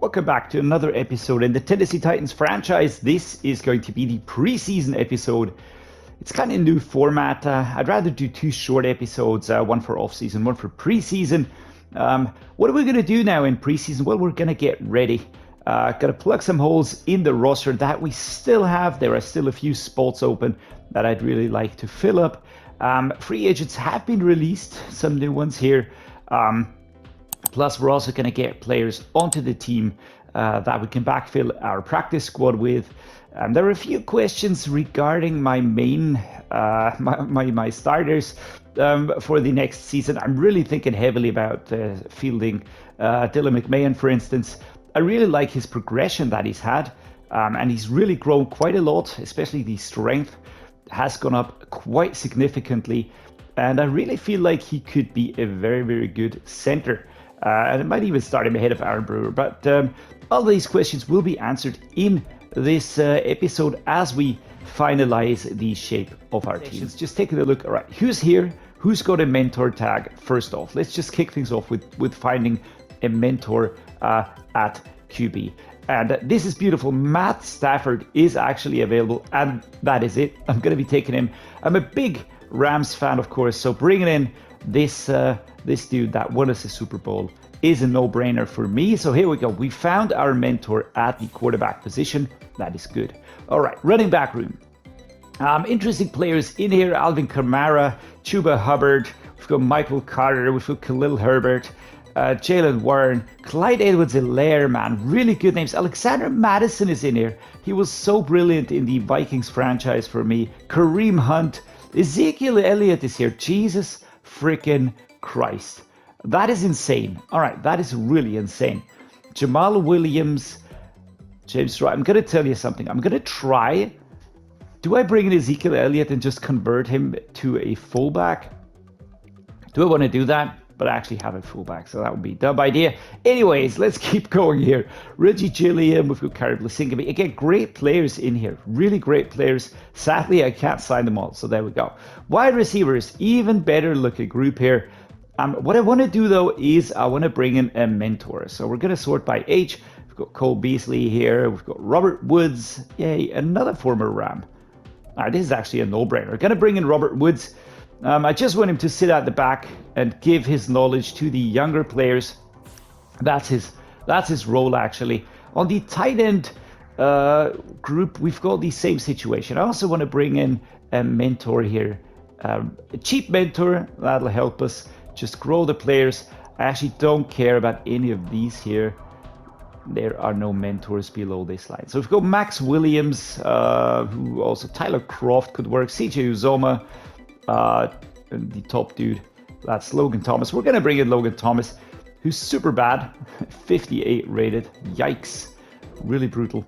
Welcome back to another episode in the Tennessee Titans franchise. This is going to be the preseason episode. It's kind of a new format. I'd rather do two short episodes, one for off-season, one for preseason. What are we going to do now in preseason? Well, we're going to get ready. Got to plug some holes in the roster that we still have. There are still a few spots open that I'd really like to fill up. Free agents have been released, some new ones here. Plus, we're also going to get players onto the team that we can backfill our practice squad with. There are a few questions regarding my main, my starters for the next season. I'm really thinking heavily about fielding Dylan McMahon, for instance. I really like his progression that he's had, and he's really grown quite a lot, especially the strength has gone up quite significantly. And I really feel like he could be a very, very good center. And it might even start him ahead of Aaron Brewer. But all these questions will be answered in this episode as we finalize the shape of our team. Just taking a look. All right, who's here? Who's got a mentor tag? First off, let's just kick things off with finding a mentor at QB. And this is beautiful. Matt Stafford is actually available, and that is it. I'm going to be taking him. I'm a big Rams fan, of course, so bringing in this dude that won us a Super Bowl is a no-brainer for me. So here we go. We found our mentor at the quarterback position. That is good. All right, running back room. Interesting players in here. Alvin Kamara, Chuba Hubbard. We've got Michael Carter. We've got Khalil Herbert. Jalen Warren. Clyde Edwards-Helaire, man. Really good names. Alexander Madison is in here. He was so brilliant in the Vikings franchise for me. Kareem Hunt. Ezekiel Elliott is here. Jesus freaking Christ. That is insane. All right, that is really insane. Jamal Williams, James Wright. I'm going to tell you something. I'm going to try. Do I bring in Ezekiel Elliott and just convert him to a fullback? Do I want to do that? But I actually have a fullback, so that would be a dumb idea. Anyways, let's keep going here. Reggie Gilliam, we've got Carrie Blasingame. Again, great players in here. Really great players. Sadly, I can't sign them all, so there we go. Wide receivers, even better looking group here. What I want to do, though, is I want to bring in a mentor. So we're going to sort by age. We've got Cole Beasley here. We've got Robert Woods. Yay, another former Ram. This is actually a no-brainer. We're going to bring in Robert Woods. I just want him to sit at the back and give his knowledge to the younger players. That's his role, actually. On the tight end group, we've got the same situation. I also want to bring in a mentor here. A cheap mentor, that'll help us just grow the players. I actually don't care about any of these here. There are no mentors below this line. So we've got Max Williams, who also Tyler Croft could work. CJ Uzoma. The top dude, that's Logan Thomas. We're going to bring in Logan Thomas, who's super bad, 58 rated. Yikes, really brutal.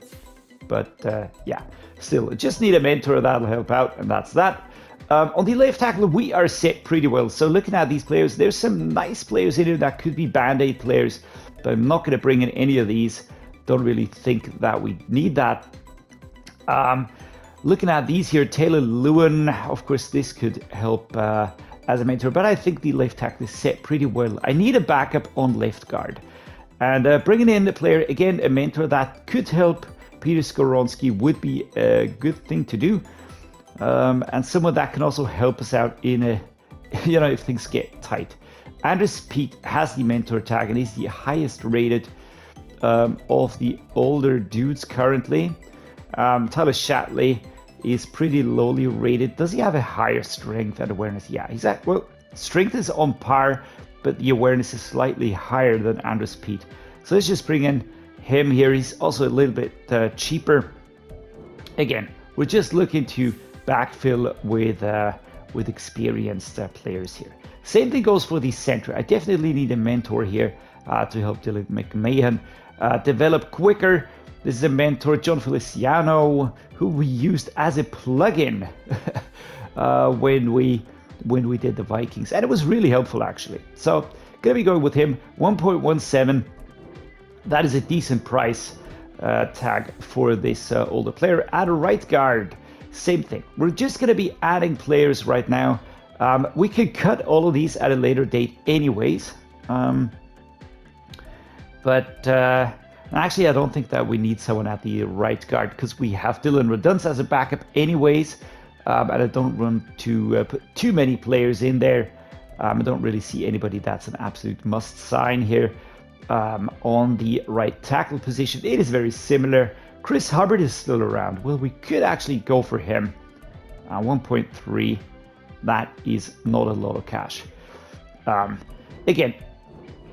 But yeah, still, just need a mentor that'll help out, and that's that. On the left tackle, we are set pretty well. So looking at these players, there's some nice players in here that could be Band-Aid players, but I'm not going to bring in any of these. Don't really think that we need that. Looking at these here, Taylor Lewin, of course, this could help as a mentor, but I think the left tackle is set pretty well. I need a backup on left guard. And bringing in the player, again, a mentor that could help Peter Skoronski would be a good thing to do. And someone that can also help us out in a, if things get tight. Andres Pete has the mentor tag and he's the highest rated of the older dudes currently. Tyler Shatley is pretty lowly rated. Does he have a higher strength and awareness? Yeah, he's at, well, strength is on par, but the awareness is slightly higher than Andres Pete. So let's just bring in him here. He's also a little bit cheaper. Again, we're just looking to backfill with experienced players here. Same thing goes for the center. I definitely need a mentor here to help Dylan McMahon develop quicker. This is a mentor, John Feliciano, who we used as a plugin when we did the Vikings, and it was really helpful actually. So gonna be going with him, 1.17. That is a decent price tag for this older player. At a right guard, same thing. We're just gonna be adding players right now. We could cut all of these at a later date anyways, but And actually, I don't think that we need someone at the right guard because we have Dylan Redunce as a backup anyways. And I don't want to put too many players in there. I don't really see anybody that's an absolute must sign here. On the right tackle position, it is very similar. Chris Hubbard is still around. Well, we could actually go for him. 1.3. That is not a lot of cash. Again,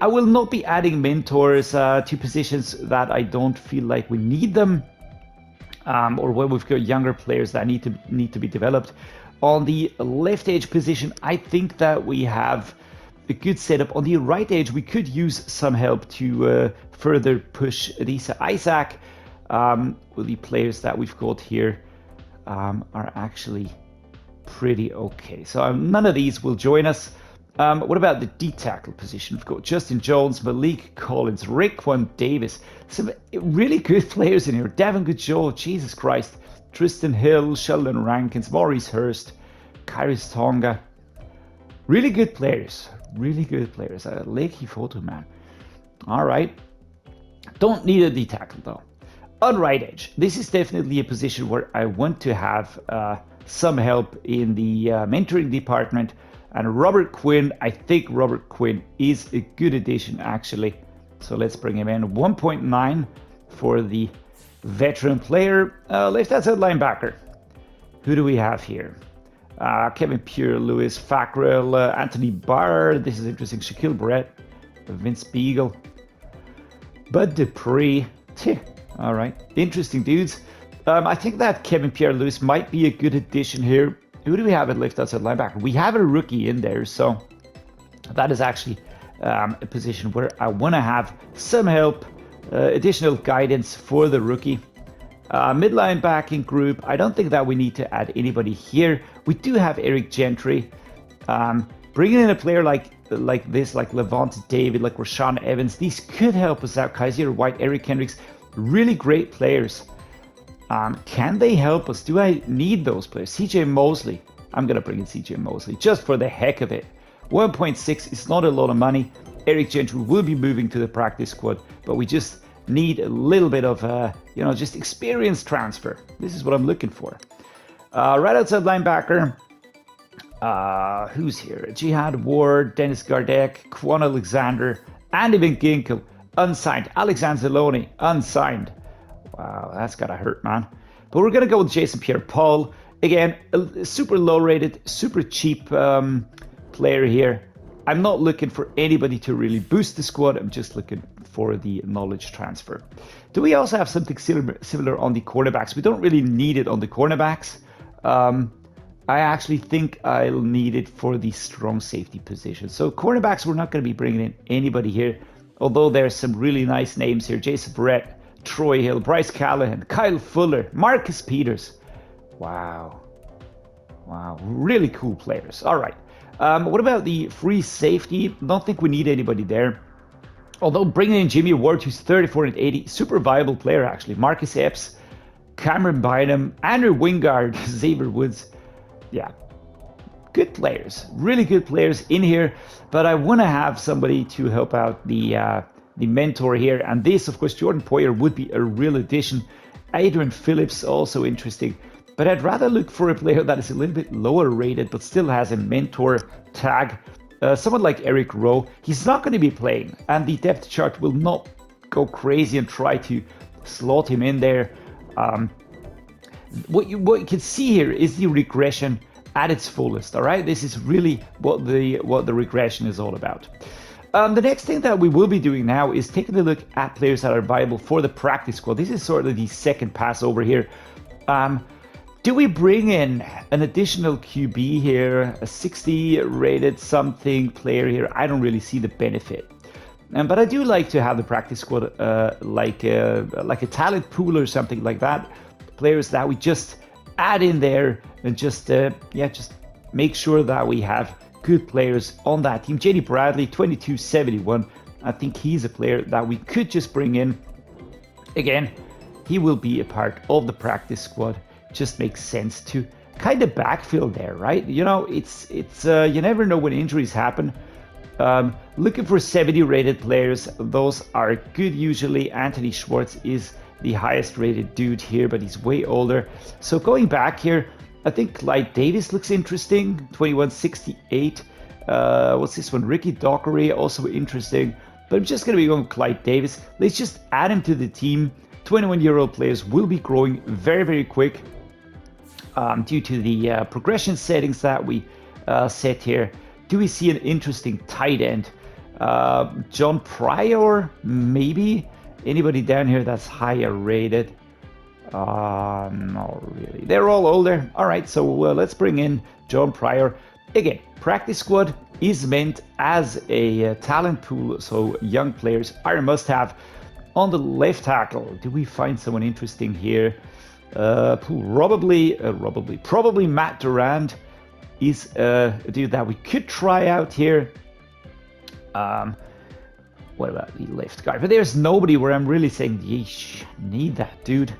I will not be adding mentors to positions that I don't feel like we need them, or where we've got younger players that need to be developed. On the left edge position, I think that we have a good setup. On the right edge, we could use some help to further push Adisa Isaac. Well, the players that we've got here are actually pretty okay. So none of these will join us. What about the D-tackle position? We've got Justin Jones, Malik Collins, Raekwon Davis. Some really good players in here. Devin Goodjoe, Jesus Christ. Tristan Hill, Sheldon Rankins, Maurice Hurst, Kairis Tonga. Really good players. Really good players. Lakey photo, man. All right. Don't need a D-tackle, though. On right edge, this is definitely a position where I want to have some help in the mentoring department. And Robert Quinn, I think Robert Quinn is a good addition, actually. So let's bring him in. 1.9 for the veteran player. Left outside linebacker. Who do we have here? Kevin Pure, Lewis Fackrell, Anthony Barr. This is interesting. Shaquille Barrett, Vince Beagle, Bud Dupree. All right, interesting dudes. I think that Kevin Pierre Lewis might be a good addition here. Who do we have at left outside linebacker? We have a rookie in there, so that is actually a position where I want to have some help, additional guidance for the rookie. Midline backing group, I don't think that we need to add anybody here. We do have Eric Gentry. Bringing in a player like this, like Levante David, like Rashawn Evans, these could help us out. Kaiser White, Eric Hendricks, really great players. Can they help us? Do I need those players? CJ Mosley. I'm going to bring in CJ Mosley just for the heck of it. 1.6 is not a lot of money. Eric Gentry will be moving to the practice squad, but we just need a little bit of, just experience transfer. This is what I'm looking for. Right outside linebacker. Who's here? Jihad Ward, Dennis Gardeck, Quan Alexander, Andy Van Ginkel, unsigned. Alexander Zeloni, unsigned. Wow, that's gotta hurt, man. But we're gonna go with Jason Pierre-Paul. Again, a super low-rated, super cheap player here. I'm not looking for anybody to really boost the squad. I'm just looking for the knowledge transfer. Do we also have something similar on the cornerbacks? We don't really need it on the cornerbacks. I actually think I'll need it for the strong safety position. So cornerbacks, we're not going to be bringing in anybody here. Although there's some really nice names here. Jason Barrett, Troy Hill, Bryce Callahan, Kyle Fuller, Marcus Peters. Wow. Really cool players. All right. What about the free safety? Don't think we need anybody there. Although bringing in Jimmy Ward, who's 34 and 80, super viable player actually. Marcus Epps, Cameron Bynum, Andrew Wingard, Xavier Woods. Yeah, good players, really good players in here. But I want to have somebody to help out the mentor here. And this, of course, Jordan Poyer would be a real addition. Adrian Phillips, also interesting. But I'd rather look for a player that is a little bit lower rated, but still has a mentor tag. Someone like Eric Rowe, he's not going to be playing. And the depth chart will not go crazy and try to slot him in there. What you can see here is the regression at its fullest. All right, this is really what the regression is all about. The next thing that we will be doing now is taking a look at players that are viable for the practice squad. This is sort of the second pass over here. Do we bring in an additional QB here, a 60 rated something player here? I don't really see the benefit. But I do like to have the practice squad like a talent pool or something like that. Players that we just add in there and just make sure that we have good players on that team. JD Bradley, 2271. I think he's a player that we could just bring in. Again, he will be a part of the practice squad. Just makes sense to kind of backfill there, right? You know, it's you never know when injuries happen. Looking for 70 rated players. Those are good usually. Anthony Schwartz is the highest rated dude here, but he's way older. So going back here, I think Clyde Davis looks interesting. 2168. What's this one? Ricky Dockery, also interesting. But I'm just going to be going with Clyde Davis. Let's just add him to the team. 21-year-old players will be growing very, very quick due to the progression settings that we set here. Do we see an interesting tight end? John Pryor, maybe? Anybody down here that's higher rated? Not really. They're all older. All right, so let's bring in John Pryor. Again, practice squad is meant as a talent pool, so young players are a must-have. On the left tackle, do we find someone interesting here? Probably Matt Durant is a dude that we could try out here. What about the left guard? But there's nobody where I'm really saying, yeesh, need that dude.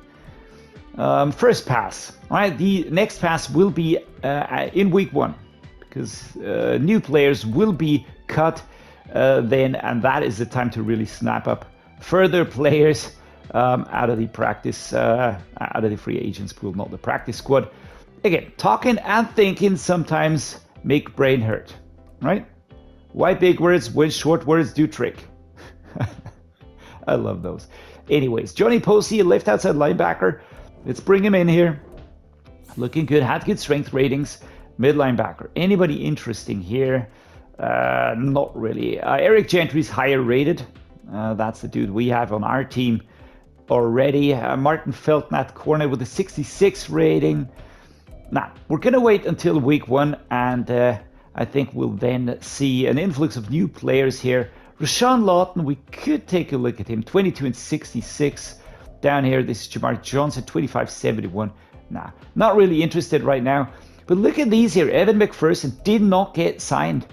First pass. All right, the next pass will be in week 1 because new players will be cut then, and that is the time to really snap up further players out of the practice, out of the free agents pool, not the practice squad. Again, talking and thinking sometimes make brain hurt, right? Why big words when short words do trick? I love those. Anyways, Johnny Posey, left outside linebacker. Let's bring him in here. Looking good, had good strength ratings. Mid linebacker. Anybody interesting here? Not really. Eric Gentry's higher rated. That's the dude we have on our team already. Martin Felton at corner with a 66 rating. Now, we're going to wait until week 1, and I think we'll then see an influx of new players here. Rashawn Lawton, we could take a look at him. 22 and 66. Down here, this is Jamar Johnson, 25-71. Nah, not really interested right now. But look at these here. Evan McPherson did not get signed.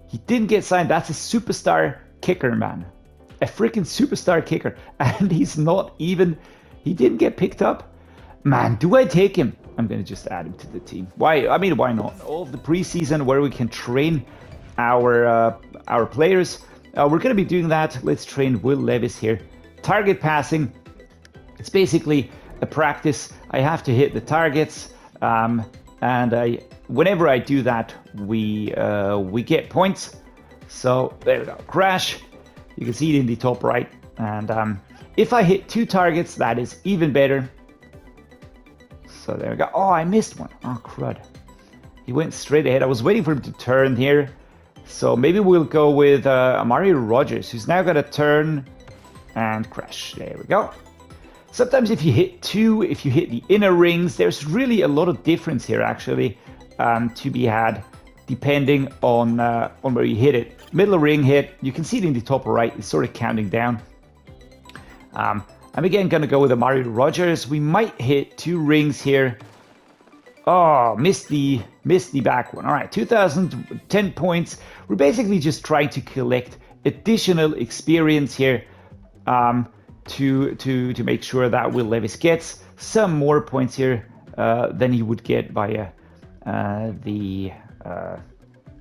He didn't get signed. That's a superstar kicker, man. A freaking superstar kicker. And he's not even... He didn't get picked up. Man, do I take him? I'm going to just add him to the team. Why? I mean, why not? All of the preseason where we can train our players. We're going to be doing that. Let's train Will Levis here. Target passing. It's basically a practice. I have to hit the targets. And whenever I do that, we get points. So there we go. Crash. You can see it in the top right. And if I hit 2 targets, that is even better. So there we go. Oh, I missed one. Oh, crud. He went straight ahead. I was waiting for him to turn here. So maybe we'll go with Amari Rodgers, who's now got to turn and crash. There we go. Sometimes if you hit 2, if you hit the inner rings, there's really a lot of difference here, actually, to be had, depending on where you hit it. Middle ring hit, you can see it in the top right. It's sort of counting down. I'm again going to go with Amari Rodgers. We might hit 2 rings here. Oh, missed the back one. All right, 2,010 points. We're basically just trying to collect additional experience here to make sure that Will Levis gets some more points here than he would get via the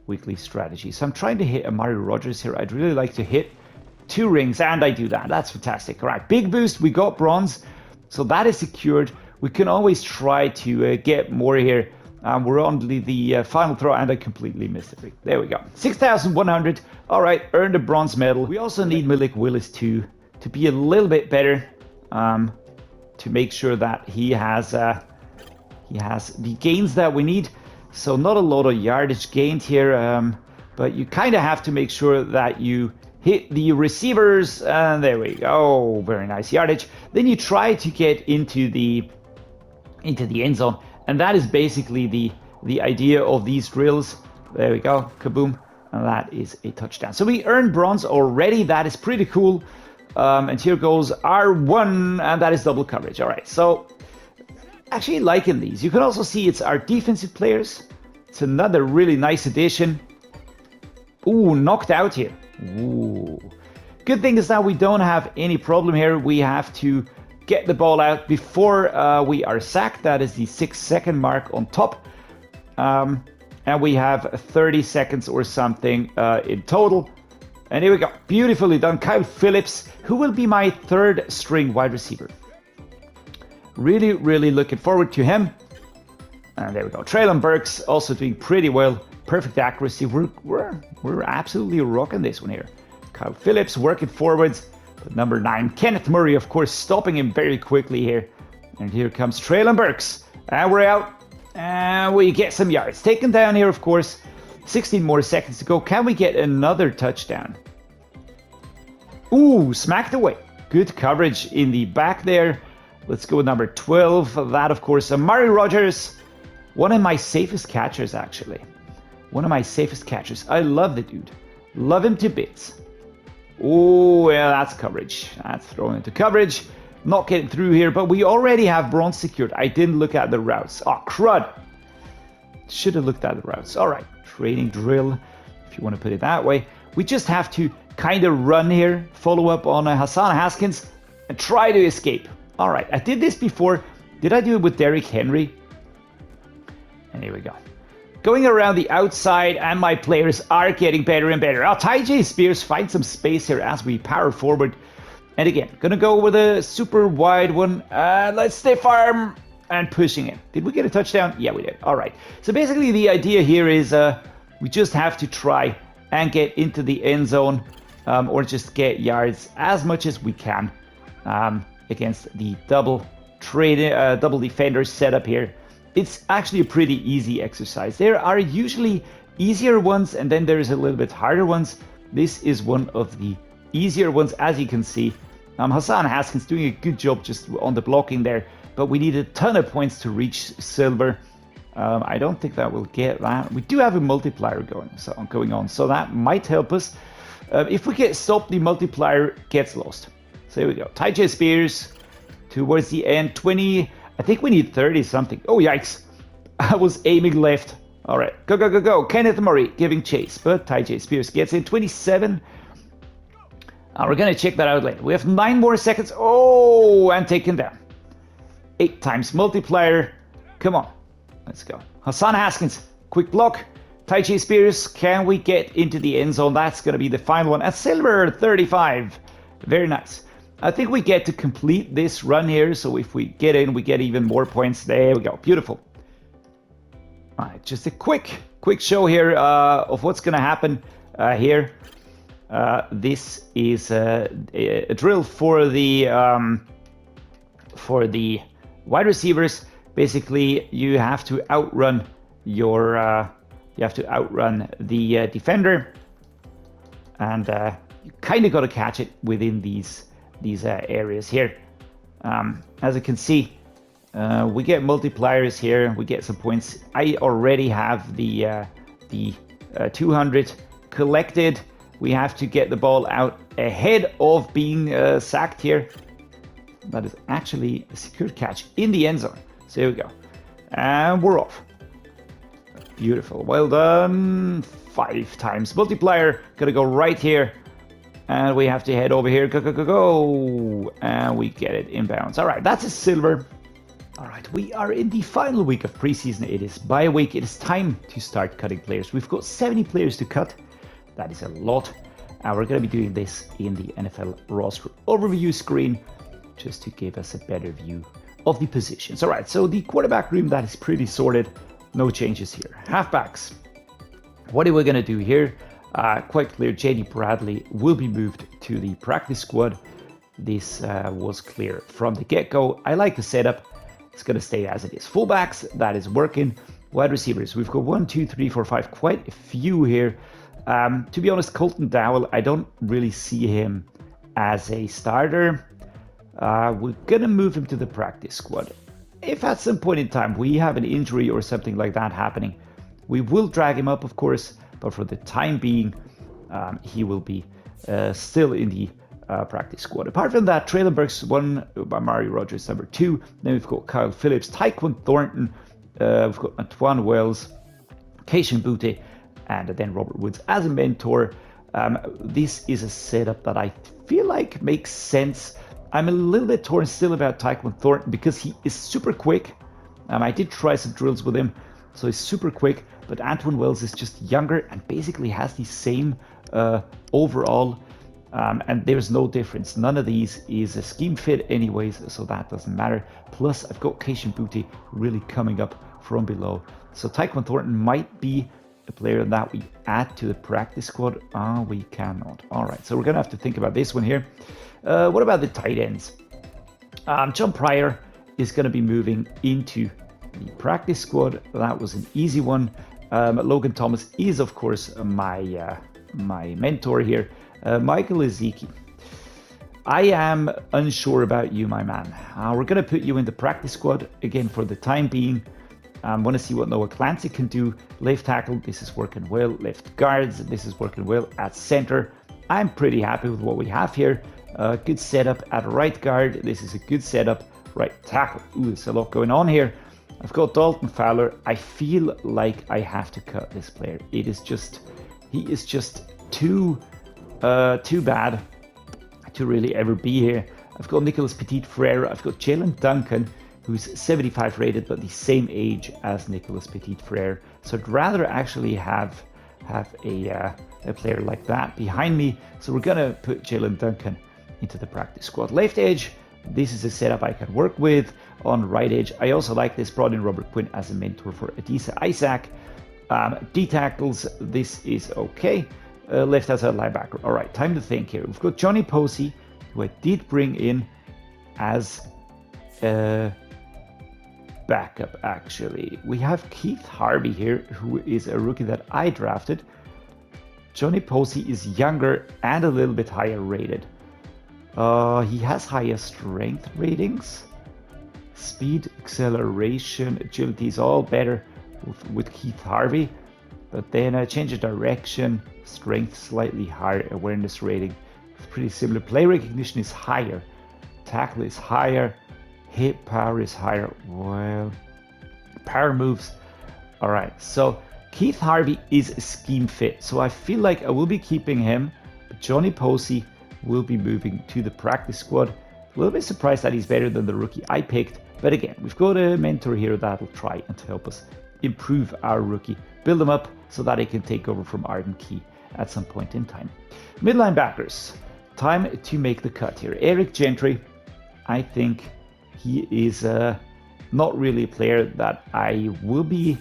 weekly strategy. So I'm trying to hit Amari Rodgers here. I'd really like to hit 2 rings, and I do that. That's fantastic. All right, big boost. We got bronze, so that is secured. We can always try to get more here. We're on the final throw, and I completely missed it. There we go. 6,100. All right, earned a bronze medal. We also need Malik Willis to be a little bit better, to make sure that he has the gains that we need. So not a lot of yardage gained here, but you kind of have to make sure that you hit the receivers, and there we go. Very nice yardage. Then you try to get into the end zone, and that is basically the idea of these drills. There we go, kaboom, and that is a touchdown. So we earned bronze already. That is pretty cool. And here goes R1, and that is double coverage. All right, so actually liking these. You can also see it's our defensive players. It's another really nice addition. Ooh, knocked out here. Ooh. Good thing is that we don't have any problem here. We have to get the ball out before we are sacked. That is the 6-second mark on top. And we have 30 seconds or something in total. And here we go. Beautifully done. Kyle Phillips, who will be my third string wide receiver. Really, really looking forward to him. And there we go. Treylon Burks also doing pretty well. Perfect accuracy. We're absolutely rocking this one here. Kyle Phillips working forwards. But number 9, Kenneth Murray, of course, stopping him very quickly here. And here comes Treylon Burks. And we're out. And we get some yards. Taken down here, of course. 16 more seconds to go. Can we get another touchdown? Ooh, smacked away. Good coverage in the back there. Let's go with number 12. That, of course, Amari Rodgers. One of my safest catchers, actually. One of my safest catchers. I love the dude. Love him to bits. Oh, yeah, that's coverage. That's thrown into coverage. Not getting through here, but we already have bronze secured. I didn't look at the routes. Oh, crud. Should have looked at the routes. All right, training drill, if you want to put it that way. We just have to kind of run here, follow up on Hassan Haskins, and try to escape. All right, I did this before. Did I do it with Derrick Henry? And here we go. Going around the outside, and my players are getting better and better. Oh, Tyjae Spears finds some space here as we power forward. And again, gonna go with a super wide one. Let's stiff arm and pushing it. Did we get a touchdown? Yeah, we did. All right. So basically the idea here is we just have to try and get into the end zone or just get yards as much as we can against the double defender setup here. It's actually a pretty easy exercise. There are usually easier ones and then there's a little bit harder ones. This is one of the easier ones, as you can see. Hassan Haskins doing a good job just on the blocking there, but we need a ton of points to reach silver. I don't think that will get that. We do have a multiplier going on, so that might help us. If we get stopped, the multiplier gets lost. So here we go. Tyjae Spears towards the end. 20. I think we need 30 something. Oh, yikes. I was aiming left. All right. Go, go, go, go. Kenneth Murray giving chase, but Tyjae Spears gets in. 27. We're going to check that out later. We have 9 more seconds. Oh, and taken down. 8 times multiplier. Come on. Let's go. Hassan Haskins. Quick block. Tyjae Spears. Can we get into the end zone? That's going to be the final one. At silver 35. Very nice. I think we get to complete this run here. So if we get in, we get even more points. There we go. Beautiful. All right. Just a quick show here of what's going to happen here. This is a drill for the wide receivers. Basically, you have to outrun the defender, and you kind of got to catch it within these areas here. As you can see, we get multipliers here. We get some points. I already have the 200 collected. We have to get the ball out ahead of being sacked here. That is actually a secured catch in the end zone. So here we go. And we're off. Beautiful. Well done. 5 times multiplier. Gonna go right here. And we have to head over here. Go, go, go, go. And we get it inbounds. All right, that's a silver. All right, we are in the final week of preseason. It is bye week. It is time to start cutting players. We've got 70 players to cut. That is a lot. And we're going to be doing this in the NFL roster overview screen just to give us a better view of the positions. All right, so the quarterback room, that is pretty sorted. No changes here. Halfbacks. What are we going to do here? Quite clear, JD Bradley will be moved to the practice squad. This was clear from the get-go. I like the setup. It's going to stay as it is. Fullbacks, that is working. Wide receivers, we've got 1, 2, 3, 4, 5, quite a few here. To be honest, Colton Dowell, I don't really see him as a starter. We're going to move him to the practice squad. If at some point in time we have an injury or something like that happening, we will drag him up, of course, but for the time being, he will be still in the practice squad. Apart from that, Treylon Burks 1, Amari Rodgers number 2. Then we've got Kyle Phillips, Tyjae Thornton, we've got Antwane Wells, Keishan Muti, and then Robert Woods as a mentor. This is a setup that I feel like makes sense. I'm a little bit torn still about Tyjae Thornton because he is super quick. I did try some drills with him. so he's super quick. But Antwane Wells is just younger and basically has the same overall, and there's no difference. None of these is a scheme fit anyways, so that doesn't matter. Plus, I've got Keisha Muti really coming up from below. So Tyquan Thornton might be a player that we add to the practice squad. We cannot. All right, so we're going to have to think about this one here. What about the tight ends? John Pryor is going to be moving into the practice squad. That was an easy one. Logan Thomas is, of course, my mentor here. Michael Ezeki. I am unsure about you, my man. We're going to put you in the practice squad again for the time being. I want to see what Noah Clancy can do. Left tackle, this is working well. Left guards, this is working well. At center, I'm pretty happy with what we have here. Good setup at right guard. This is a good setup. Right tackle. Ooh, there's a lot going on here. I've got Dalton Fowler. I feel like I have to cut this player. He is just too bad to really ever be here. I've got Nicholas Petit-Frere. I've got Jaelyn Duncan, who's 75 rated, but the same age as Nicholas Petit-Frere. So I'd rather actually have a player like that behind me. So we're gonna put Jaelyn Duncan into the practice squad. Left edge, this is a setup I can work with. On right edge, I also like this. Brought in Robert Quinn as a mentor for Adisa Isaac. D tackles, this is okay. Left outside linebacker. All right, time to think here. We've got Johnny Posey, who I did bring in as backup, actually. We have Keith Harvey here, who is a rookie that I drafted. Johnny Posey is younger and a little bit higher rated. He has higher strength ratings. Speed, acceleration, agility is all better with Keith Harvey. But then change of direction, strength slightly higher, awareness rating is pretty similar. Play recognition is higher. Tackle is higher. Hit power is higher. Well, power moves. All right, so Keith Harvey is a scheme fit. So I feel like I will be keeping him. But Johnny Posey will be moving to the practice squad. A little bit surprised that he's better than the rookie I picked. But again, we've got a mentor here that'll try and help us improve our rookie. Build him up so that he can take over from Arden Key at some point in time. Mid linebackers. Time to make the cut here. Eric Gentry. I think he is not really a player that I will be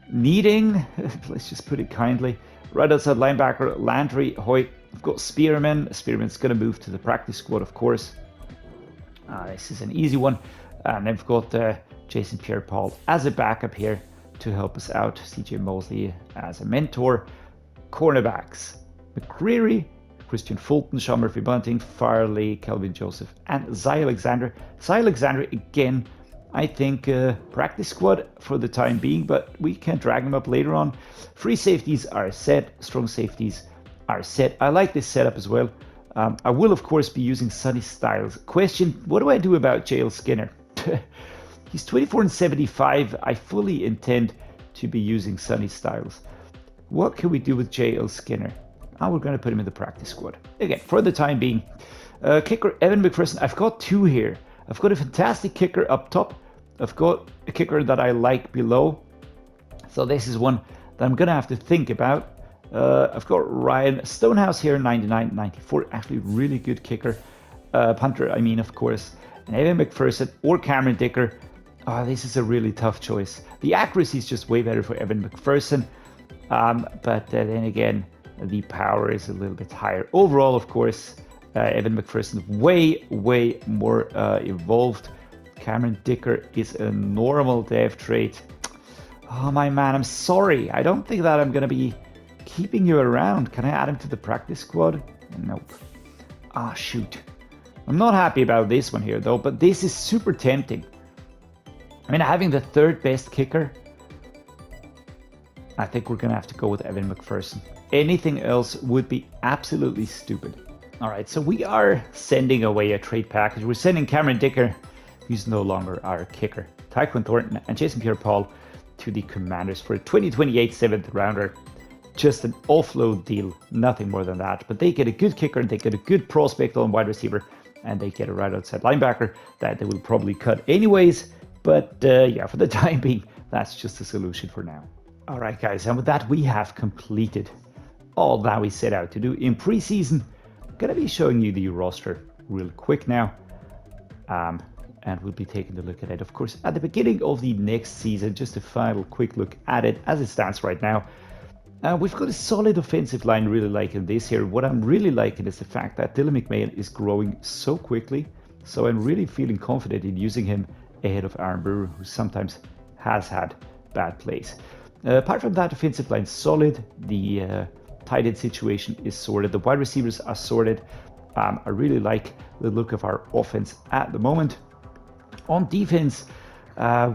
needing. Let's just put it kindly. Right outside linebacker, Landry Hoyt. I've got Spearman. Spearman's going to move to the practice squad, of course. This is an easy one. And then we've got Jason Pierre-Paul as a backup here to help us out. CJ Mosley as a mentor. Cornerbacks, McCreary, Christian Fulton, Sean Murphy-Bunting, Farley, Kelvin Joseph, and Zy Alexander. Zy Alexander, again, I think practice squad for the time being, but we can drag him up later on. Free safeties are set. Strong safeties are set. I like this setup as well. I will, of course, be using Sonny Styles. Question, what do I do about J.L. Skinner? He's 24 and 75. I fully intend to be using Sonny Styles. What can we do with J.L. Skinner? We're going to put him in the practice squad. Again, for the time being. Kicker, Evan McPherson. I've got two here. I've got a fantastic kicker up top. I've got a kicker that I like below. So this is one that I'm going to have to think about. I've got Ryan Stonehouse here, 99, 94. Actually, really good kicker. Punter, I mean, of course. And Evan McPherson or Cameron Dicker. This is a really tough choice. The accuracy is just way better for Evan McPherson. But then again, the power is a little bit higher. Overall, of course, Evan McPherson way more evolved. Cameron Dicker is a normal dev trait. Oh, my man, I'm sorry. I don't think that I'm going to be keeping you around. Can I add him to the practice squad? Nope. Shoot. I'm not happy about this one here, though, but this is super tempting. I mean, having the third best kicker, I think we're going to have to go with Evan McPherson. Anything else would be absolutely stupid. All right, so we are sending away a trade package. We're sending Cameron Dicker, who's no longer our kicker, Tyquan Thornton, and Jason Pierre-Paul to the Commanders for a 2028 7th rounder. Just an offload deal, nothing more than that. But they get a good kicker, and they get a good prospect on wide receiver, and they get a right outside linebacker that they will probably cut anyways. But yeah, for the time being, that's just the solution for now. All right, guys, and with that, we have completed all that we set out to do in preseason. I'm going to be showing you the roster real quick now, and we'll be taking a look at it, of course, at the beginning of the next season. Just a final quick look at it as it stands right now. We've got a solid offensive line, really liking this here. What I'm really liking is the fact that Dylan McMahon is growing so quickly, so I'm really feeling confident in using him ahead of Aaron Brewer, who sometimes has had bad plays. Apart from that, offensive line solid. The tight end situation is sorted. The wide receivers are sorted. I really like the look of our offense at the moment. On defense,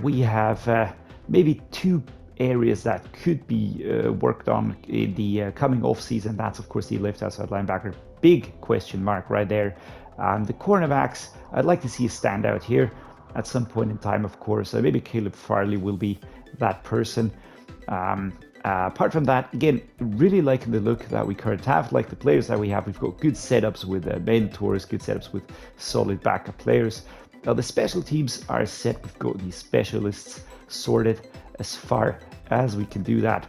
we have maybe two areas that could be worked on in the coming off season. That's of course the left outside linebacker, big question mark right there. The cornerbacks, I'd like to see a standout here at some point in time, of course. Maybe Caleb Farley will be that person. Apart from that, again, really liking the look that we currently have, like the players that we have. We've got good setups with mentors, good setups with solid backup players. The special teams are set. We've got the specialists sorted as far as we can do that.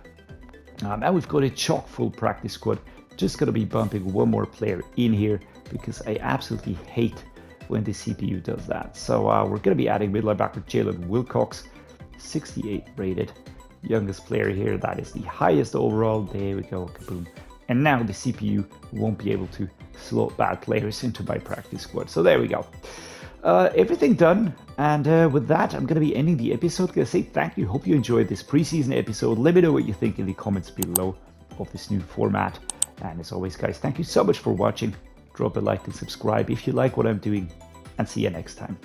And we've got a chock full practice squad. Just going to be bumping one more player in here because I absolutely hate when the CPU does that. So we're going to be adding middle linebacker Jaelyn Wilcox, 68 rated. Youngest player here. That is the highest overall. There we go. Kaboom. And now the CPU won't be able to slot bad players into my practice squad. So there we go. Everything done, and with that, I'm going to be ending the episode. I'm going to say thank you. Hope you enjoyed this preseason episode. Let me know what you think in the comments below of this new format. And as always, guys, thank you so much for watching. Drop a like and subscribe if you like what I'm doing, and see you next time.